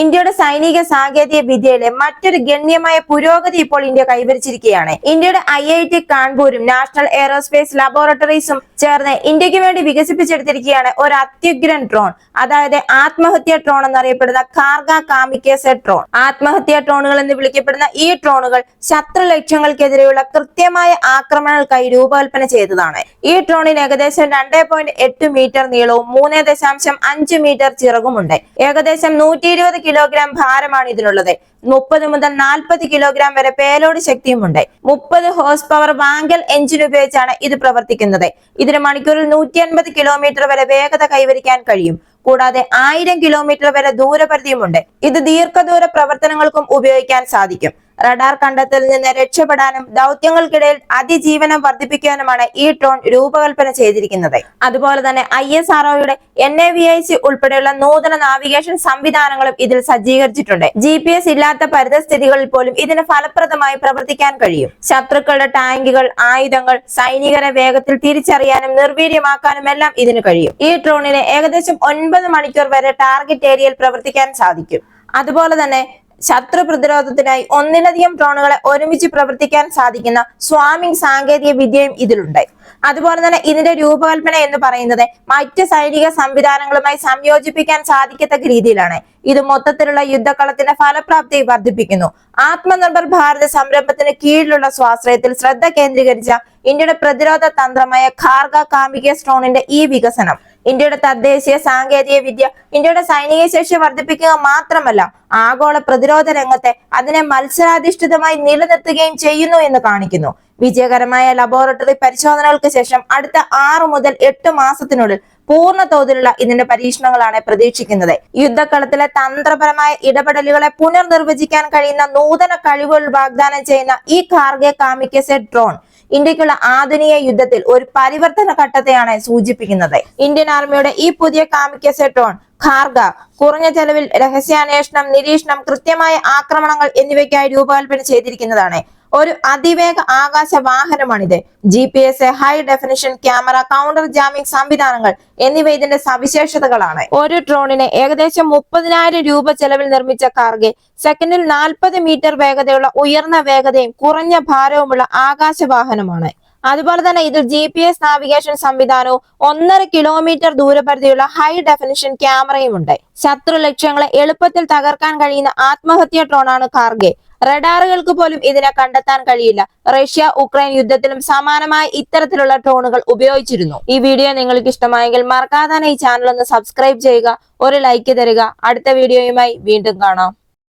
ഇന്ത്യയുടെ സൈനിക സാങ്കേതിക വിദ്യയിലെ മറ്റൊരു ഗണ്യമായ പുരോഗതി ഇപ്പോൾ ഇന്ത്യ കൈവരിച്ചിരിക്കുകയാണ്. ഇന്ത്യയുടെ IIT കാൺപൂരും നാഷണൽ എയറോസ്പേസ് ലബോറട്ടറീസും ചേർന്ന് ഇന്ത്യക്ക് വേണ്ടി വികസിപ്പിച്ചെടുത്തിരിക്കുകയാണ് ഒരു അത്യുഗ്രൻ ഡ്രോൺ. അതായത് ആത്മഹത്യാ ഡ്രോൺ എന്നറിയപ്പെടുന്ന കാർഗ കാമിക്കേസെ ഡ്രോൺ. ആത്മഹത്യാ ഡ്രോണുകൾ എന്ന് വിളിക്കപ്പെടുന്ന ഈ ഡ്രോണുകൾ ശത്രു ലക്ഷ്യങ്ങൾക്കെതിരെയുള്ള കൃത്യമായ ആക്രമണങ്ങൾക്കായി രൂപകൽപ്പന ചെയ്തതാണ്. ഈ ഡ്രോണിന് ഏകദേശം 2.8 മീറ്റർ നീളവും 3.5 മീറ്റർ ചിറകുമുണ്ട്. ഏകദേശം 120 കിലോഗ്രാം ഭാരമാണ് ഇതിനുള്ളത്. 30 മുതൽ 40 കിലോഗ്രാം വരെ പേലോഡ് ശക്തിയുമുണ്ട്. 30 ഹോഴ്സ് പവർ വാങ്കൽ എഞ്ചിൻ ഉപയോഗിച്ചാണ് ഇത് പ്രവർത്തിക്കുന്നത്. ഇതിന് മണിക്കൂറിൽ 150 കിലോമീറ്റർ വരെ വേഗത കൈവരിക്കാൻ കഴിയും. കൂടാതെ 1000 കിലോമീറ്റർ വരെ ദൂരപരിധിയുമുണ്ട്. ഇത് ദീർഘദൂര പ്രവർത്തനങ്ങൾക്കും ഉപയോഗിക്കാൻ സാധിക്കും. റഡാർ കണ്ടെത്തലിൽ നിന്ന് രക്ഷപ്പെടാനും ദൗത്യങ്ങൾക്കിടയിൽ അതിജീവനം വർദ്ധിപ്പിക്കാനുമാണ് ഈ ഡ്രോൺ രൂപകൽപ്പന ചെയ്തിരിക്കുന്നത്. അതുപോലെ തന്നെ ISROയുടെ NAVIC ഉൾപ്പെടെയുള്ള നൂതന നാവിഗേഷൻ സംവിധാനങ്ങളും ഇതിൽ സജ്ജീകരിച്ചിട്ടുണ്ട്. GPS ഇല്ലാത്ത പരിതസ്ഥിതികളിൽ പോലും ഇതിന് ഫലപ്രദമായി പ്രവർത്തിക്കാൻ കഴിയും. ശത്രുക്കളുടെ ടാങ്കുകൾ, ആയുധങ്ങൾ, സൈനികരെ വേഗത്തിൽ തിരിച്ചറിയാനും നിർവീര്യമാക്കാനും എല്ലാം ഇതിന് കഴിയും. ഈ ഡ്രോണിന് ഏകദേശം 9 മണിക്കൂർ വരെ ടാർഗറ്റ് ഏരിയയിൽ പ്രവർത്തിക്കാൻ സാധിക്കും. അതുപോലെ തന്നെ ശത്രു പ്രതിരോധത്തിനായി ഒന്നിലധികം ഡ്രോണുകളെ ഒരുമിച്ച് പ്രവർത്തിക്കാൻ സാധിക്കുന്ന സ്വാമിംഗ് സാങ്കേതിക വിദ്യയും ഇതിലുണ്ട്. അതുപോലെ തന്നെ ഇതിന്റെ രൂപകൽപ്പന എന്ന് പറയുന്നത് മറ്റ് സൈനിക സംവിധാനങ്ങളുമായി സംയോജിപ്പിക്കാൻ സാധിക്കത്തക്ക രീതിയിലാണ്. ഇത് മൊത്തത്തിലുള്ള യുദ്ധക്കളത്തിന്റെ ഫലപ്രാപ്തി വർദ്ധിപ്പിക്കുന്നു. ആത്മനിർഭർ ഭാരത് സംരംഭത്തിന് കീഴിലുള്ള സ്വാശ്രയത്തിൽ ശ്രദ്ധ കേന്ദ്രീകരിച്ച ഇന്ത്യയുടെ പ്രതിരോധ തന്ത്രമായ കാർഗ കാമിക്കേസ് ഡ്രോണിന്റെ ഈ വികസനം ഇന്ത്യയുടെ തദ്ദേശീയ സാങ്കേതിക വിദ്യ ഇന്ത്യയുടെ സൈനിക ശേഷി വർദ്ധിപ്പിക്കുക മാത്രമല്ല, ആഗോള പ്രതിരോധ രംഗത്തെ അതിനെ മത്സരാധിഷ്ഠിതമായി നിലനിർത്തുകയും ചെയ്യുന്നു എന്ന് കാണിക്കുന്നു. വിജയകരമായ ലബോറട്ടറി പരിശോധനകൾക്ക് ശേഷം അടുത്ത 6 മുതൽ 8 മാസത്തിനുള്ളിൽ പൂർണ്ണ തോതിലുള്ള ഇതിന്റെ പരീക്ഷണങ്ങളാണ് പ്രതീക്ഷിക്കുന്നത്. യുദ്ധക്കളത്തിലെ തന്ത്രപരമായ ഇടപെടലുകളെ പുനർനിർവചിക്കാൻ കഴിയുന്ന നൂതന കഴിവുകൾ വാഗ്ദാനം ചെയ്യുന്ന ഈ കാർഗെ കാമിക്കേസെ ഡ്രോൺ ഇന്ത്യക്കുള്ള ആധുനിക യുദ്ധത്തിൽ ഒരു പരിവർത്തന ഘട്ടത്തെയാണ് സൂചിപ്പിക്കുന്നത്. ഇന്ത്യൻ ആർമിയുടെ ഈ പുതിയ കാമിക്കേസെ ഡ്രോൺ കാർഗ കുറഞ്ഞ ചെലവിൽ രഹസ്യാന്വേഷണം, നിരീക്ഷണം, കൃത്യമായ ആക്രമണങ്ങൾ എന്നിവയ്ക്കായി രൂപകൽപ്പന ചെയ്തിരിക്കുന്നതാണ്. ഒരു അതിവേഗ ആകാശ വാഹനമാണിത്. GPS, high definition camera, counter jamming സംവിധാനങ്ങൾ എന്നിവ ഇതിന്റെ സവിശേഷതകളാണ്. ഒരു ഡ്രോണിന് ഏകദേശം 30,000 രൂപ ചെലവിൽ നിർമ്മിച്ച കാർഗെ സെക്കൻഡിൽ 40 മീറ്റർ വേഗതയുള്ള ഉയർന്ന വേഗതയും കുറഞ്ഞ ഭാരവുമുള്ള ആകാശ വാഹനമാണ്. അതുപോലെ തന്നെ ഇതിൽ GPS നാവിഗേഷൻ സംവിധാനവും 1.5 കിലോമീറ്റർ ദൂരപരിധിയുള്ള ഹൈ ഡെഫിനിഷൻ ക്യാമറയും ഉണ്ട്. ശത്രു ലക്ഷ്യങ്ങളെ എളുപ്പത്തിൽ തകർക്കാൻ കഴിയുന്ന ആത്മഹത്യാ ഡ്രോണാണ് കാർഗെ. റഡാറുകൾക്ക് പോലും ഇതിനെ കണ്ടെത്താൻ കഴിയില്ല. റഷ്യ ഉക്രൈൻ യുദ്ധത്തിലും സമാനമായ ഇത്തരത്തിലുള്ള ഡ്രോണുകൾ ഉപയോഗിച്ചിരുന്നു. ഈ വീഡിയോ നിങ്ങൾക്ക് ഇഷ്ടമായെങ്കിൽ മറക്കാതെ ഈ ചാനൽ ഒന്ന് സബ്സ്ക്രൈബ് ചെയ്യുക, ഒരു ലൈക്ക് തരിക. അടുത്ത വീഡിയോയുമായി വീണ്ടും കാണാം.